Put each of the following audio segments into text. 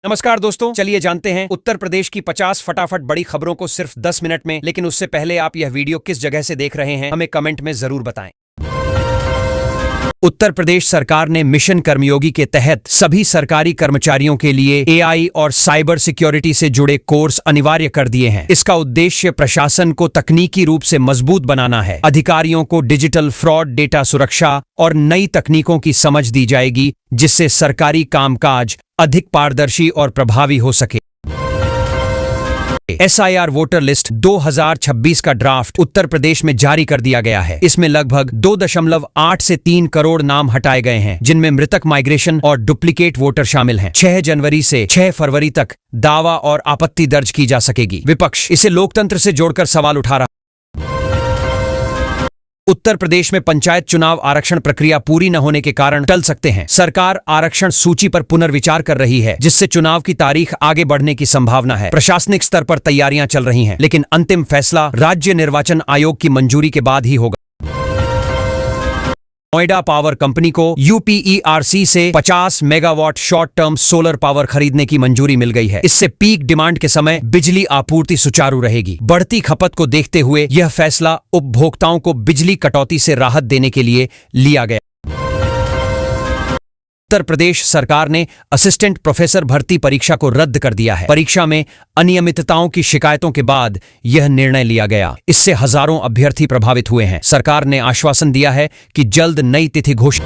नमस्कार दोस्तों, चलिए जानते हैं उत्तर प्रदेश की 50 फटाफट बड़ी खबरों को सिर्फ 10 मिनट में। लेकिन उससे पहले आप यह वीडियो किस जगह से देख रहे हैं, हमें कमेंट में जरूर बताएं। उत्तर प्रदेश सरकार ने मिशन कर्मयोगी के तहत सभी सरकारी कर्मचारियों के लिए एआई और साइबर सिक्योरिटी से जुड़े कोर्स अनिवार्य कर दिए हैं। इसका उद्देश्य प्रशासन को तकनीकी रूप से मजबूत बनाना है। अधिकारियों को डिजिटल फ्रॉड, डेटा सुरक्षा और नई तकनीकों की समझ दी जाएगी, जिससे सरकारी कामकाज अधिक पारदर्शी और प्रभावी हो सके। SIR वोटर लिस्ट 2026 का ड्राफ्ट उत्तर प्रदेश में जारी कर दिया गया है। इसमें लगभग 2.8 से 3 करोड़ नाम हटाए गए हैं, जिनमें मृतक, माइग्रेशन और डुप्लीकेट वोटर शामिल हैं। 6 जनवरी से 6 फरवरी तक दावा और आपत्ति दर्ज की जा सकेगी। विपक्ष इसे लोकतंत्र से जोड़कर सवाल उठा रहा। उत्तर प्रदेश में पंचायत चुनाव आरक्षण प्रक्रिया पूरी न होने के कारण टल सकते हैं। सरकार आरक्षण सूची पर पुनर्विचार कर रही है, जिससे चुनाव की तारीख आगे बढ़ने की संभावना है। प्रशासनिक स्तर पर तैयारियां चल रही हैं, लेकिन अंतिम फैसला राज्य निर्वाचन आयोग की मंजूरी के बाद ही होगा। नोएडा पावर कंपनी को UPERC से 50 megawatt short term solar power खरीदने की मंजूरी मिल गई है। इससे पीक डिमांड के समय बिजली आपूर्ति सुचारू रहेगी। बढ़ती खपत को देखते हुए यह फैसला उपभोक्ताओं को बिजली कटौती से राहत देने के लिए लिया गया। उत्तर प्रदेश सरकार ने असिस्टेंट प्रोफेसर भर्ती परीक्षा को रद्द कर दिया है। परीक्षा में अनियमितताओं की शिकायतों के बाद यह निर्णय लिया गया। इससे हजारों अभ्यर्थी प्रभावित हुए हैं। सरकार ने आश्वासन दिया है कि जल्द नई तिथि घोषित।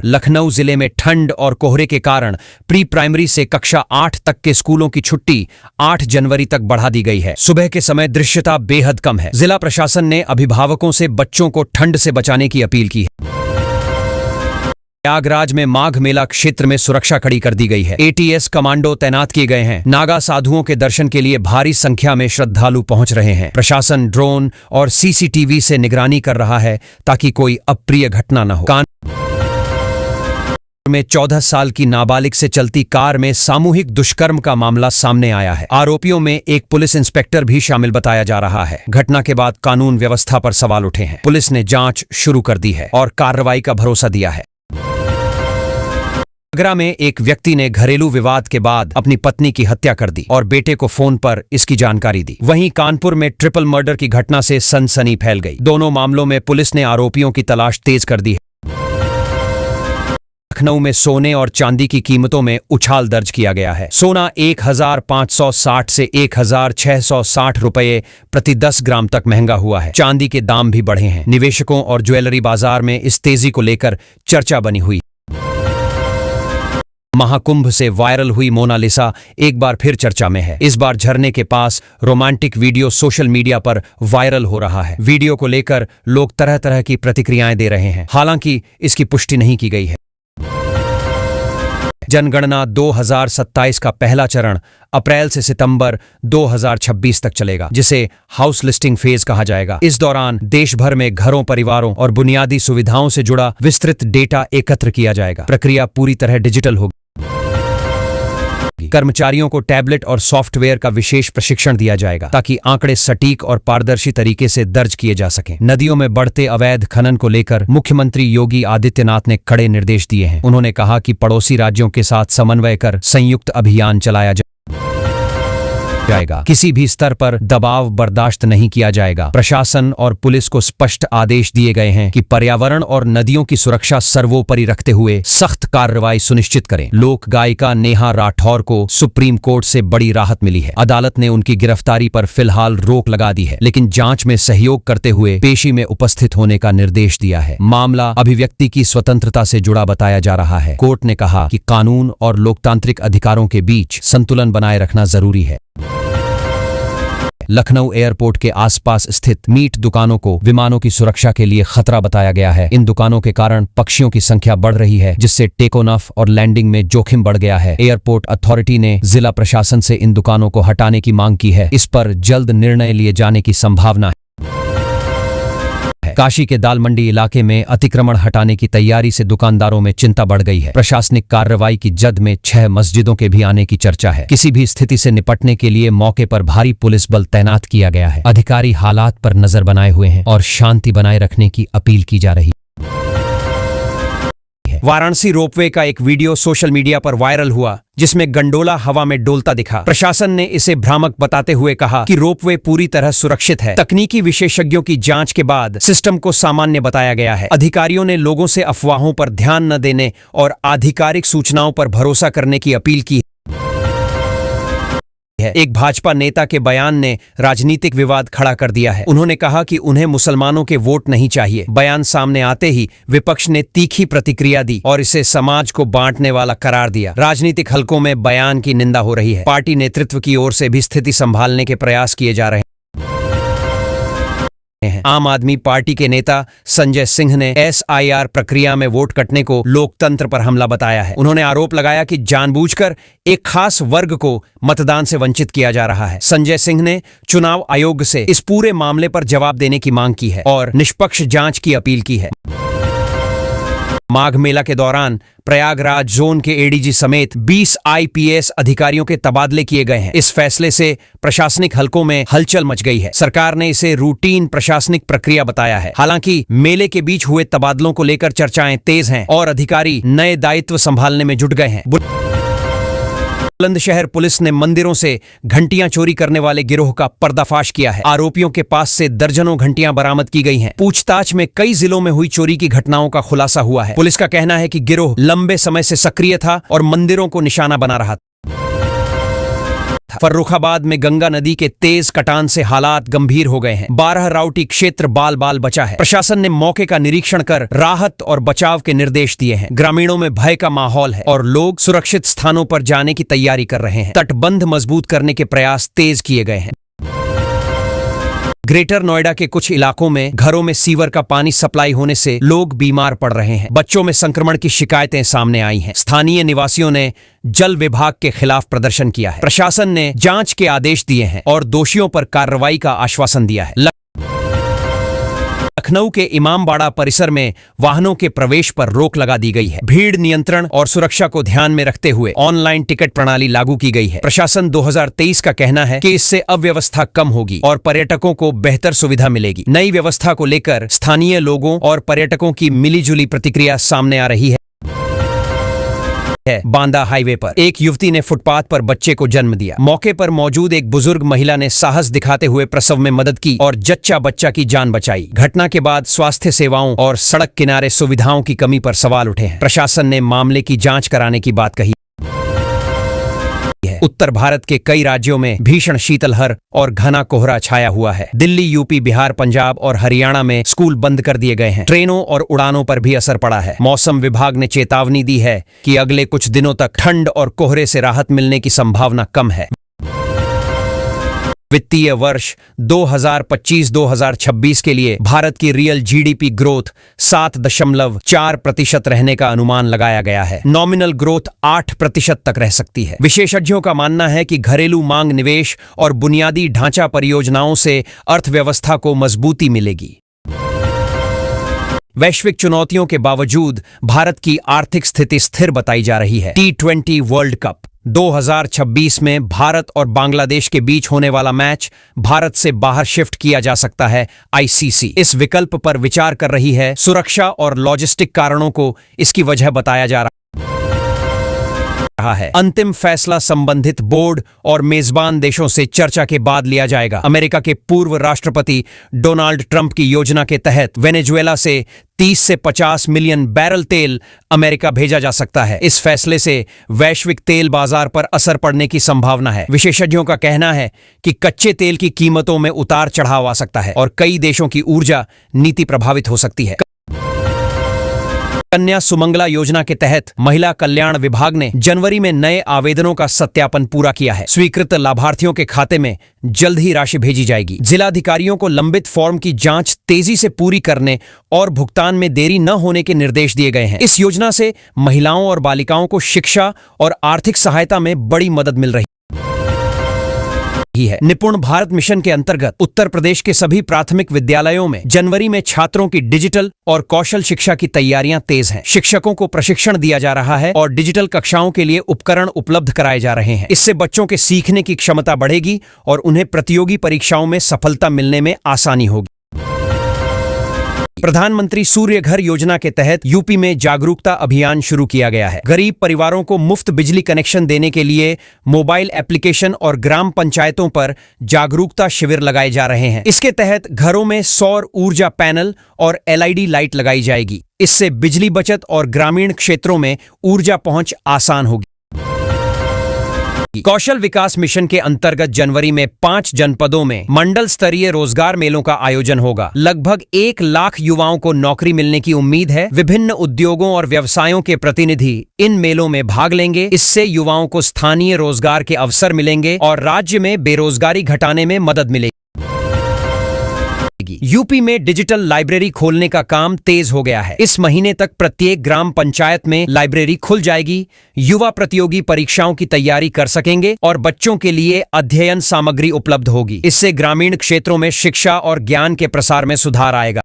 लखनऊ जिले में ठंड और कोहरे के कारण प्री प्राइमरी से कक्षा 8 तक के स्कूलों की छुट्टी 8 जनवरी तक बढ़ा दी गई है। सुबह के समय दृश्यता बेहद कम है। जिला प्रशासन ने अभिभावकों से बच्चों को ठंड से बचाने की अपील की है। प्रयागराज में माघ मेला क्षेत्र में सुरक्षा कड़ी कर दी गई है। ATS कमांडो तैनात किए गए हैं। नागा साधुओं के दर्शन के लिए भारी संख्या में श्रद्धालु पहुंच रहे हैं। प्रशासन ड्रोन और CCTV से निगरानी कर रहा है ताकि कोई अप्रिय घटना न हो। कानपुर में 14 साल की नाबालिग से चलती कार में सामूहिक दुष्कर्म का मामला सामने आया है। आरोपियों में एक पुलिस इंस्पेक्टर भी शामिल बताया जा रहा है। घटना के बाद कानून व्यवस्था पर सवाल उठे हैं। पुलिस ने जांच शुरू कर दी है और कार्रवाई का भरोसा दिया है। आगरा में एक व्यक्ति ने घरेलू विवाद के बाद अपनी पत्नी की हत्या कर दी और बेटे को फोन पर इसकी जानकारी दी। वहीं कानपुर में ट्रिपल मर्डर की घटना से सनसनी फैल गई। दोनों मामलों में पुलिस ने आरोपियों की तलाश तेज कर दी है। लखनऊ में सोने और चांदी की कीमतों में उछाल दर्ज किया गया है। सोना 1560 से 1660 रुपये प्रति 10 ग्राम तक महंगा हुआ है। चांदी के दाम भी बढ़े हैं। निवेशकों और ज्वेलरी बाजार में इस तेजी को लेकर चर्चा बनी हुई। महाकुंभ से वायरल हुई मोनालिसा एक बार फिर चर्चा में है। इस बार झरने के पास रोमांटिक वीडियो सोशल मीडिया पर वायरल हो रहा है। वीडियो को लेकर लोग तरह तरह की प्रतिक्रियाएं दे रहे हैं। हालांकि इसकी पुष्टि नहीं की गई है। जनगणना 2027 का पहला चरण अप्रैल से सितंबर 2026 तक चलेगा, जिसे हाउस लिस्टिंग फेज कहा जाएगा। इस दौरान देश भर में घरों, परिवारों और बुनियादी सुविधाओं से जुड़ा विस्तृत डेटा एकत्र किया जाएगा। प्रक्रिया पूरी तरह डिजिटल होगी। कर्मचारियों को टैबलेट और सॉफ्टवेयर का विशेष प्रशिक्षण दिया जाएगा ताकि आंकड़े सटीक और पारदर्शी तरीके से दर्ज किए जा सकें। नदियों में बढ़ते अवैध खनन को लेकर मुख्यमंत्री योगी आदित्यनाथ ने कड़े निर्देश दिए हैं। उन्होंने कहा कि पड़ोसी राज्यों के साथ समन्वय कर संयुक्त अभियान चलाया जाएगा। किसी भी स्तर पर दबाव बर्दाश्त नहीं किया जाएगा। प्रशासन और पुलिस को स्पष्ट आदेश दिए गए हैं कि पर्यावरण और नदियों की सुरक्षा सर्वोपरि रखते हुए सख्त कार्रवाई सुनिश्चित करें। लोक गायिका नेहा राठौर को सुप्रीम कोर्ट से बड़ी राहत मिली है। अदालत ने उनकी गिरफ्तारी पर फिलहाल रोक लगा दी है, लेकिन जांच में सहयोग करते हुए पेशी में उपस्थित होने का निर्देश दिया है। मामला अभिव्यक्ति की स्वतंत्रता से जुड़ा बताया जा रहा है। कोर्ट ने कहा कि कानून और लोकतांत्रिक अधिकारों के बीच संतुलन बनाए रखना जरूरी है। लखनऊ एयरपोर्ट के आसपास स्थित मीट दुकानों को विमानों की सुरक्षा के लिए खतरा बताया गया है। इन दुकानों के कारण पक्षियों की संख्या बढ़ रही है, जिससे टेक ऑफ और लैंडिंग में जोखिम बढ़ गया है। एयरपोर्ट अथॉरिटी ने जिला प्रशासन से इन दुकानों को हटाने की मांग की है। इस पर जल्द निर्णय लिए जाने की संभावना है। काशी के दाल मंडी इलाके में अतिक्रमण हटाने की तैयारी से दुकानदारों में चिंता बढ़ गई है। प्रशासनिक कार्रवाई की जद में 6 मस्जिदों के भी आने की चर्चा है। किसी भी स्थिति से निपटने के लिए मौके पर भारी पुलिस बल तैनात किया गया है। अधिकारी हालात पर नजर बनाए हुए हैं और शांति बनाए रखने की अपील की जा रही है। वाराणसी रोपवे का एक वीडियो सोशल मीडिया पर वायरल हुआ जिसमें गंडोला हवा में डोलता दिखा। प्रशासन ने इसे भ्रामक बताते हुए कहा कि रोपवे पूरी तरह सुरक्षित है। तकनीकी विशेषज्ञों की जांच के बाद सिस्टम को सामान्य बताया गया है। अधिकारियों ने लोगों से अफवाहों पर ध्यान न देने और आधिकारिक सूचनाओं पर भरोसा करने की अपील की है। एक भाजपा नेता के बयान ने राजनीतिक विवाद खड़ा कर दिया है। उन्होंने कहा कि उन्हें मुसलमानों के वोट नहीं चाहिए। बयान सामने आते ही विपक्ष ने तीखी प्रतिक्रिया दी और इसे समाज को बांटने वाला करार दिया। राजनीतिक हलकों में बयान की निंदा हो रही है। पार्टी नेतृत्व की ओर से भी स्थिति संभालने के प्रयास किए जा रहे हैं। आम आदमी पार्टी के नेता संजय सिंह ने SIR प्रक्रिया में वोट कटने को लोकतंत्र पर हमला बताया है। उन्होंने आरोप लगाया कि जानबूझकर एक खास वर्ग को मतदान से वंचित किया जा रहा है। संजय सिंह ने चुनाव आयोग से इस पूरे मामले पर जवाब देने की मांग की है और निष्पक्ष जांच की अपील की है। माघ मेला के दौरान प्रयागराज जोन के ADG समेत 20 IPS अधिकारियों के तबादले किए गए हैं। इस फैसले से प्रशासनिक हलकों में हलचल मच गई है। सरकार ने इसे रूटीन प्रशासनिक प्रक्रिया बताया है। हालांकि मेले के बीच हुए तबादलों को लेकर चर्चाएं तेज हैं और अधिकारी नए दायित्व संभालने में जुट गए हैं। बुलंदशहर पुलिस ने मंदिरों से घंटियां चोरी करने वाले गिरोह का पर्दाफाश किया है। आरोपियों के पास से दर्जनों घंटियां बरामद की गई हैं। पूछताछ में कई जिलों में हुई चोरी की घटनाओं का खुलासा हुआ है। पुलिस का कहना है कि गिरोह लंबे समय से सक्रिय था और मंदिरों को निशाना बना रहा था। फर्रुखाबाद में गंगा नदी के तेज कटान से हालात गंभीर हो गए हैं। 12 राउटी क्षेत्र बाल बाल बचा है। प्रशासन ने मौके का निरीक्षण कर राहत और बचाव के निर्देश दिए हैं। ग्रामीणों में भय का माहौल है और लोग सुरक्षित स्थानों पर जाने की तैयारी कर रहे हैं। तटबंध मजबूत करने के प्रयास तेज किए गए हैं। ग्रेटर नोएडा के कुछ इलाकों में घरों में सीवर का पानी सप्लाई होने से लोग बीमार पड़ रहे हैं। बच्चों में संक्रमण की शिकायतें सामने आई हैं। स्थानीय निवासियों ने जल विभाग के खिलाफ प्रदर्शन किया है। प्रशासन ने जांच के आदेश दिए हैं और दोषियों पर कार्रवाई का आश्वासन दिया है। लखनऊ के इमामबाड़ा परिसर में वाहनों के प्रवेश पर रोक लगा दी गई है। भीड़ नियंत्रण और सुरक्षा को ध्यान में रखते हुए ऑनलाइन टिकट प्रणाली लागू की गई है। प्रशासन 2023 का कहना है कि इससे अव्यवस्था कम होगी और पर्यटकों को बेहतर सुविधा मिलेगी। नई व्यवस्था को लेकर स्थानीय लोगों और पर्यटकों की मिलीजुली प्रतिक्रिया सामने आ रही है। बांदा हाईवे पर एक युवती ने फुटपाथ पर बच्चे को जन्म दिया। मौके पर मौजूद एक बुजुर्ग महिला ने साहस दिखाते हुए प्रसव में मदद की और जच्चा बच्चा की जान बचाई। घटना के बाद स्वास्थ्य सेवाओं और सड़क किनारे सुविधाओं की कमी पर सवाल उठे हैं। प्रशासन ने मामले की जांच कराने की बात कही। उत्तर भारत के कई राज्यों में भीषण शीतलहर और घना कोहरा छाया हुआ है। दिल्ली, यूपी, बिहार, पंजाब और हरियाणा में स्कूल बंद कर दिए गए हैं। ट्रेनों और उड़ानों पर भी असर पड़ा है। मौसम विभाग ने चेतावनी दी है कि अगले कुछ दिनों तक ठंड और कोहरे से राहत मिलने की संभावना कम है। वित्तीय वर्ष 2025-2026 के लिए भारत की रियल GDP ग्रोथ 7.4% रहने का अनुमान लगाया गया है। नॉमिनल ग्रोथ 8% तक रह सकती है। विशेषज्ञों का मानना है कि घरेलू मांग, निवेश और बुनियादी ढांचा परियोजनाओं से अर्थव्यवस्था को मजबूती मिलेगी। वैश्विक चुनौतियों के बावजूद भारत की आर्थिक स्थिति स्थिर बताई जा रही है। T20 वर्ल्ड कप 2026 में भारत और बांग्लादेश के बीच होने वाला मैच भारत से बाहर शिफ्ट किया जा सकता है। ICC इस विकल्प पर विचार कर रही है। सुरक्षा और लॉजिस्टिक कारणों को इसकी वजह बताया जा रहा है। अंतिम फैसला संबंधित बोर्ड और मेजबान देशों से चर्चा के बाद लिया जाएगा। अमेरिका के पूर्व राष्ट्रपति डोनाल्ड ट्रंप की योजना के तहत वेनेजुएला से 30 से 50 मिलियन बैरल तेल अमेरिका भेजा जा सकता है। इस फैसले से वैश्विक तेल बाजार पर असर पड़ने की संभावना है। विशेषज्ञों का कहना है कि कच्चे तेल की कीमतों में उतार चढ़ाव आ सकता है और कई देशों की ऊर्जा नीति प्रभावित हो सकती है। कन्या सुमंगला योजना के तहत महिला कल्याण विभाग ने जनवरी में नए आवेदनों का सत्यापन पूरा किया है। स्वीकृत लाभार्थियों के खाते में जल्द ही राशि भेजी जाएगी। जिलाधिकारियों को लंबित फॉर्म की जांच तेजी से पूरी करने और भुगतान में देरी न होने के निर्देश दिए गए हैं। इस योजना से महिलाओं और बालिकाओं को शिक्षा और आर्थिक सहायता में बड़ी मदद मिल रही है। निपुण भारत मिशन के अंतर्गत उत्तर प्रदेश के सभी प्राथमिक विद्यालयों में जनवरी में छात्रों की डिजिटल और कौशल शिक्षा की तैयारियां तेज हैं। शिक्षकों को प्रशिक्षण दिया जा रहा है और डिजिटल कक्षाओं के लिए उपकरण उपलब्ध कराए जा रहे हैं। इससे बच्चों के सीखने की क्षमता बढ़ेगी और उन्हें प्रतियोगी परीक्षाओं में सफलता मिलने में आसानी होगी। प्रधानमंत्री सूर्य घर योजना के तहत यूपी में जागरूकता अभियान शुरू किया गया है। गरीब परिवारों को मुफ्त बिजली कनेक्शन देने के लिए मोबाइल एप्लीकेशन और ग्राम पंचायतों पर जागरूकता शिविर लगाए जा रहे हैं। इसके तहत घरों में सौर ऊर्जा पैनल और एलईडी लाइट लगाई जाएगी। इससे बिजली बचत और ग्रामीण क्षेत्रों में ऊर्जा पहुंच आसान होगी। कौशल विकास मिशन के अंतर्गत जनवरी में 5 जनपदों में मंडल स्तरीय रोजगार मेलों का आयोजन होगा। लगभग 1 लाख युवाओं को नौकरी मिलने की उम्मीद है। विभिन्न उद्योगों और व्यवसायों के प्रतिनिधि इन मेलों में भाग लेंगे। इससे युवाओं को स्थानीय रोजगार के अवसर मिलेंगे और राज्य में बेरोजगारी घटाने में मदद मिलेगी। यूपी में डिजिटल लाइब्रेरी खोलने का काम तेज हो गया है। इस महीने तक प्रत्येक ग्राम पंचायत में लाइब्रेरी खुल जाएगी। युवा प्रतियोगी परीक्षाओं की तैयारी कर सकेंगे और बच्चों के लिए अध्ययन सामग्री उपलब्ध होगी। इससे ग्रामीण क्षेत्रों में शिक्षा और ज्ञान के प्रसार में सुधार आएगा।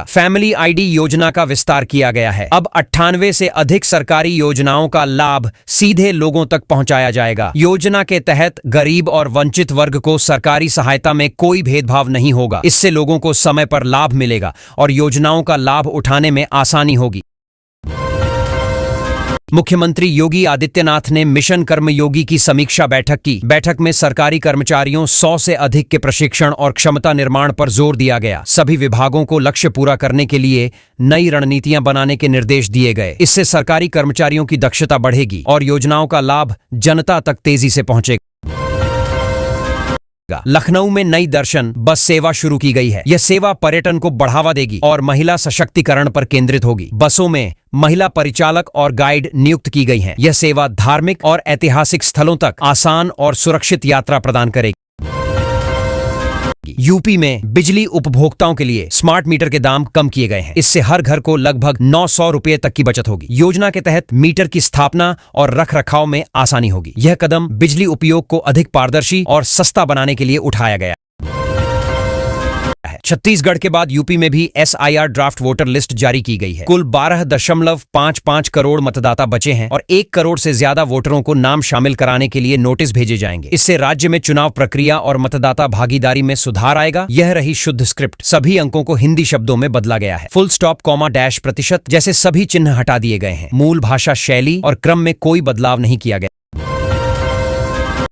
फैमिली आईडी योजना का विस्तार किया गया है। अब 98 से अधिक सरकारी योजनाओं का लाभ सीधे लोगों तक पहुंचाया जाएगा। योजना के तहत गरीब और वंचित वर्ग को सरकारी सहायता में कोई भेदभाव नहीं होगा। इससे लोगों को समय पर लाभ मिलेगा और योजनाओं का लाभ उठाने में आसानी होगी। मुख्यमंत्री योगी आदित्यनाथ ने मिशन कर्मयोगी की समीक्षा बैठक की। बैठक में सरकारी कर्मचारियों 100 से अधिक के प्रशिक्षण और क्षमता निर्माण पर जोर दिया गया। सभी विभागों को लक्ष्य पूरा करने के लिए नई रणनीतियां बनाने के निर्देश दिए गए। इससे सरकारी कर्मचारियों की दक्षता बढ़ेगी और योजनाओं का लाभ जनता तक तेजी से पहुंचेगा। लखनऊ में नई दर्शन बस सेवा शुरू की गई है। यह सेवा पर्यटन को बढ़ावा देगी और महिला सशक्तिकरण पर केंद्रित होगी। बसों में महिला परिचालक और गाइड नियुक्त की गई हैं। यह सेवा धार्मिक और ऐतिहासिक स्थलों तक आसान और सुरक्षित यात्रा प्रदान करेगी। यूपी में बिजली उपभोक्ताओं के लिए स्मार्ट मीटर के दाम कम किए गए हैं। इससे हर घर को लगभग 900 रुपए तक की बचत होगी। योजना के तहत मीटर की स्थापना और रखरखाव में आसानी होगी। यह कदम बिजली उपयोग को अधिक पारदर्शी और सस्ता बनाने के लिए उठाया गया है। छत्तीसगढ़ के बाद यूपी में भी SIR ड्राफ्ट वोटर लिस्ट जारी की गई है। कुल 12.55 करोड़ मतदाता बचे हैं और 1 करोड़ से ज्यादा वोटरों को नाम शामिल कराने के लिए नोटिस भेजे जाएंगे। इससे राज्य में चुनाव प्रक्रिया और मतदाता भागीदारी में सुधार आएगा। यह रही शुद्ध स्क्रिप्ट। सभी अंकों को हिंदी शब्दों में बदला गया है। फुल स्टॉप, कॉमा, डैश, प्रतिशत जैसे सभी चिन्ह हटा दिए गए हैं। मूल भाषा शैली और क्रम में कोई बदलाव नहीं किया गया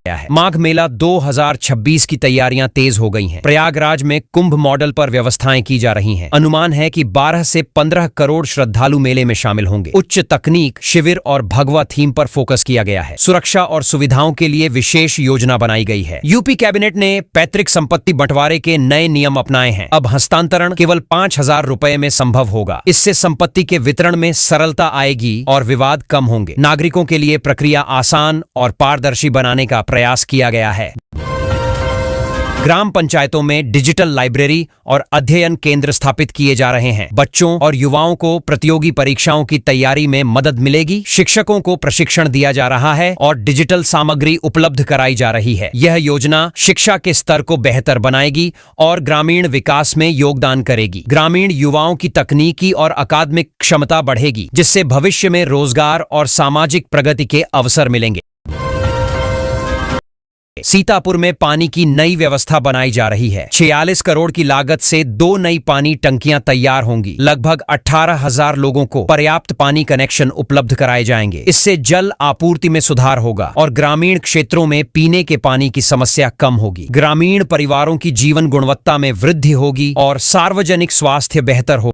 है। माघ मेला 2026 की तैयारियां तेज हो गई हैं। प्रयागराज में कुंभ मॉडल पर व्यवस्थाएं की जा रही हैं। अनुमान है कि 12 से 15 करोड़ श्रद्धालु मेले में शामिल होंगे। उच्च तकनीक, शिविर और भगवा थीम पर फोकस किया गया है। सुरक्षा और सुविधाओं के लिए विशेष योजना बनाई गई है। यूपी कैबिनेट ने पैतृक संपत्ति बंटवारे के नए नियम अपनाए हैं। अब हस्तांतरण केवल 5,000 रुपए में संभव होगा। इससे संपत्ति के वितरण में सरलता आएगी और विवाद कम होंगे। नागरिकों के लिए प्रक्रिया आसान और पारदर्शी बनाने का प्रयास किया गया है। ग्राम पंचायतों में डिजिटल लाइब्रेरी और अध्ययन केंद्र स्थापित किए जा रहे हैं। बच्चों और युवाओं को प्रतियोगी परीक्षाओं की तैयारी में मदद मिलेगी। शिक्षकों को प्रशिक्षण दिया जा रहा है और डिजिटल सामग्री उपलब्ध कराई जा रही है। यह योजना शिक्षा के स्तर को बेहतर बनाएगी और ग्रामीण विकास में योगदान करेगी। ग्रामीण युवाओं की तकनीकी और अकादमिक क्षमता बढ़ेगी, जिससे भविष्य में रोजगार और सामाजिक प्रगति के अवसर मिलेंगे। सीतापुर में पानी की नई व्यवस्था बनाई जा रही है। 46 करोड़ की लागत से 2 नई पानी टंकियां तैयार होंगी। लगभग 18,000 लोगों को पर्याप्त पानी कनेक्शन उपलब्ध कराए जाएंगे। इससे जल आपूर्ति में सुधार होगा और ग्रामीण क्षेत्रों में पीने के पानी की समस्या कम होगी। ग्रामीण परिवारों की जीवन गुणवत्ता में वृद्धि होगी और सार्वजनिक स्वास्थ्य बेहतर होगा।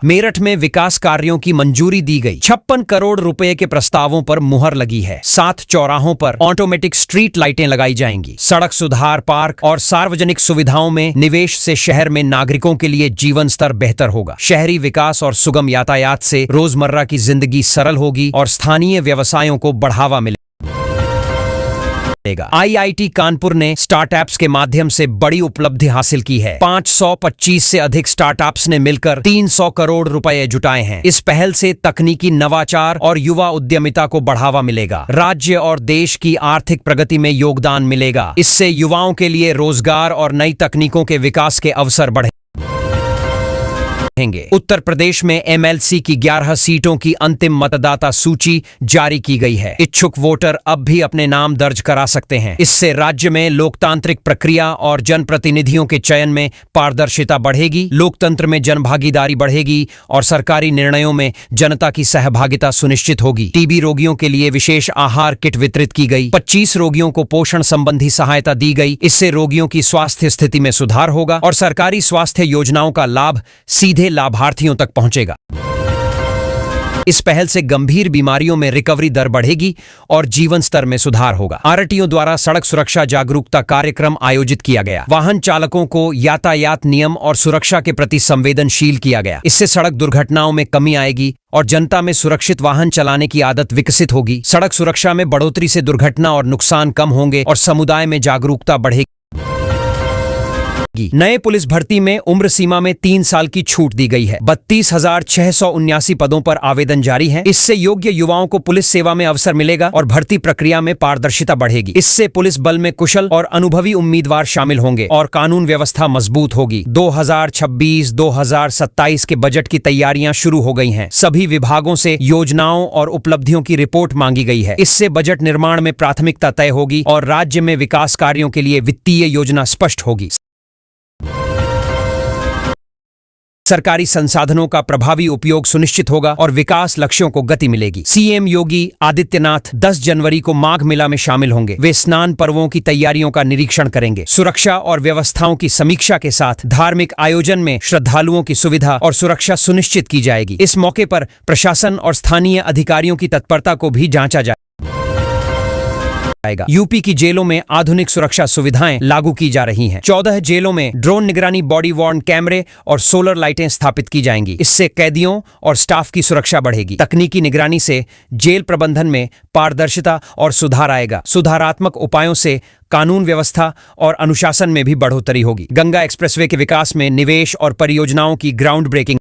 मेरठ में विकास कार्यों की मंजूरी दी गई। 56 करोड़ रुपए के प्रस्तावों पर मुहर लगी है। 7 चौराहों पर ऑटोमेटिक स्ट्रीट लाइटें लगाई जाएंगी। सड़क सुधार, पार्क और सार्वजनिक सुविधाओं में निवेश से शहर में नागरिकों के लिए जीवन स्तर बेहतर होगा। शहरी विकास और सुगम यातायात से रोजमर्रा की जिंदगी सरल होगी और स्थानीय व्यवसायों को बढ़ावा मिलेगा। IIT कानपुर ने स्टार्टअप्स के माध्यम से बड़ी उपलब्धि हासिल की है। 525 से अधिक स्टार्टअप्स ने मिलकर 300 करोड़ रुपए जुटाए हैं। इस पहल से तकनीकी नवाचार और युवा उद्यमिता को बढ़ावा मिलेगा। राज्य और देश की आर्थिक प्रगति में योगदान मिलेगा। इससे युवाओं के लिए रोजगार और नई तकनीकों के विकास के अवसर बढ़े। बढ़ेंगे। उत्तर प्रदेश में एमएलसी की 11 सीटों की अंतिम मतदाता सूची जारी की गई है। इच्छुक वोटर अब भी अपने नाम दर्ज करा सकते हैं। इससे राज्य में लोकतांत्रिक प्रक्रिया और जनप्रतिनिधियों के चयन में पारदर्शिता बढ़ेगी, लोकतंत्र में जनभागीदारी बढ़ेगी और सरकारी निर्णयों में जनता की सहभागिता सुनिश्चित होगी। टीबी रोगियों के लिए विशेष आहार किट वितरित की गई। 25 रोगियों को पोषण संबंधी सहायता दी गई। इससे रोगियों की स्वास्थ्य स्थिति में सुधार होगा और सरकारी स्वास्थ्य योजनाओं का लाभ सीधे लाभार्थियों तक पहुंचेगा। इस पहल से गंभीर बीमारियों में रिकवरी दर बढ़ेगी और जीवन स्तर में सुधार होगा। आरटीओ द्वारा सड़क सुरक्षा जागरूकता कार्यक्रम आयोजित किया गया। वाहन चालकों को यातायात नियम और सुरक्षा के प्रति संवेदनशील किया गया। इससे सड़क दुर्घटनाओं में कमी आएगी और जनता में सुरक्षित वाहन चलाने की आदत विकसित होगी। सड़क सुरक्षा में बढ़ोतरी से दुर्घटना और नुकसान कम होंगे और समुदाय में जागरूकता बढ़ेगी। नए पुलिस भर्ती में उम्र सीमा में 3 साल की छूट दी गई है। 32,679 पदों पर आवेदन जारी हैं। इससे योग्य युवाओं को पुलिस सेवा में अवसर मिलेगा और भर्ती प्रक्रिया में पारदर्शिता बढ़ेगी। इससे पुलिस बल में कुशल और अनुभवी उम्मीदवार शामिल होंगे और कानून व्यवस्था मजबूत होगी। 2026-2027 के बजट की तैयारियां शुरू हो गई हैं। सभी विभागों से योजनाओं और उपलब्धियों की रिपोर्ट मांगी गई है। इससे बजट निर्माण में प्राथमिकता तय होगी और राज्य में विकास कार्यों के लिए वित्तीय योजना स्पष्ट होगी। सरकारी संसाधनों का प्रभावी उपयोग सुनिश्चित होगा और विकास लक्ष्यों को गति मिलेगी। सीएम योगी आदित्यनाथ 10 जनवरी को माघ मेला में शामिल होंगे। वे स्नान पर्वों की तैयारियों का निरीक्षण करेंगे। सुरक्षा और व्यवस्थाओं की समीक्षा के साथ धार्मिक आयोजन में श्रद्धालुओं की सुविधा और सुरक्षा सुनिश्चित की जाएगी। इस मौके पर प्रशासन और स्थानीय अधिकारियों की तत्परता को भी जांचा जाएगा। यूपी की जेलों में आधुनिक सुरक्षा सुविधाएं लागू की जा रही हैं। 14 जेलों में ड्रोन निगरानी, बॉडी वॉर्न कैमरे और सोलर लाइटें स्थापित की जाएंगी। इससे कैदियों और स्टाफ की सुरक्षा बढ़ेगी। तकनीकी निगरानी से जेल प्रबंधन में पारदर्शिता और सुधार आएगा। सुधारात्मक उपायों से कानून व्यवस्था और अनुशासन में भी बढ़ोतरी होगी। गंगा एक्सप्रेसवे के विकास में निवेश और परियोजनाओं की ग्राउंड ब्रेकिंग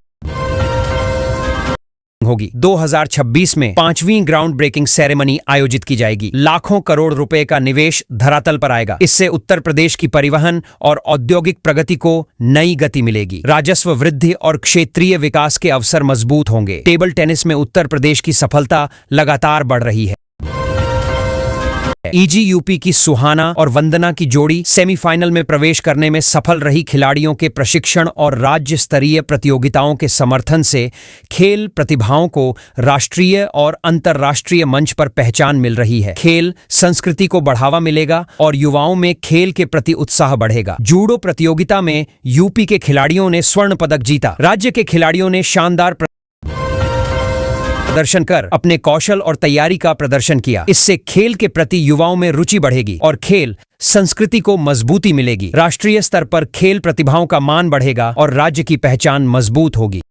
होगी। 2026 में 5वीं ग्राउंड ब्रेकिंग सेरेमनी आयोजित की जाएगी। लाखों करोड़ रुपए का निवेश धरातल पर आएगा। इससे उत्तर प्रदेश की परिवहन और औद्योगिक प्रगति को नई गति मिलेगी। राजस्व वृद्धि और क्षेत्रीय विकास के अवसर मजबूत होंगे। टेबल टेनिस में उत्तर प्रदेश की सफलता लगातार बढ़ रही है। ईजीयूपी की सुहाना और वंदना की जोड़ी सेमीफाइनल में प्रवेश करने में सफल रही। खिलाड़ियों के प्रशिक्षण और राज्य स्तरीय प्रतियोगिताओं के समर्थन से खेल प्रतिभाओं को राष्ट्रीय और अंतर्राष्ट्रीय मंच पर पहचान मिल रही है। खेल संस्कृति को बढ़ावा मिलेगा और युवाओं में खेल के प्रति उत्साह बढ़ेगा। जूडो प्रतियोगिता में यूपी के खिलाड़ियों ने स्वर्ण पदक जीता। राज्य के खिलाड़ियों ने शानदार प्रदर्शन कर अपने कौशल और तैयारी का प्रदर्शन किया। इससे खेल के प्रति युवाओं में रुचि बढ़ेगी और खेल संस्कृति को मजबूती मिलेगी। राष्ट्रीय स्तर पर खेल प्रतिभाओं का मान बढ़ेगा और राज्य की पहचान मजबूत होगी।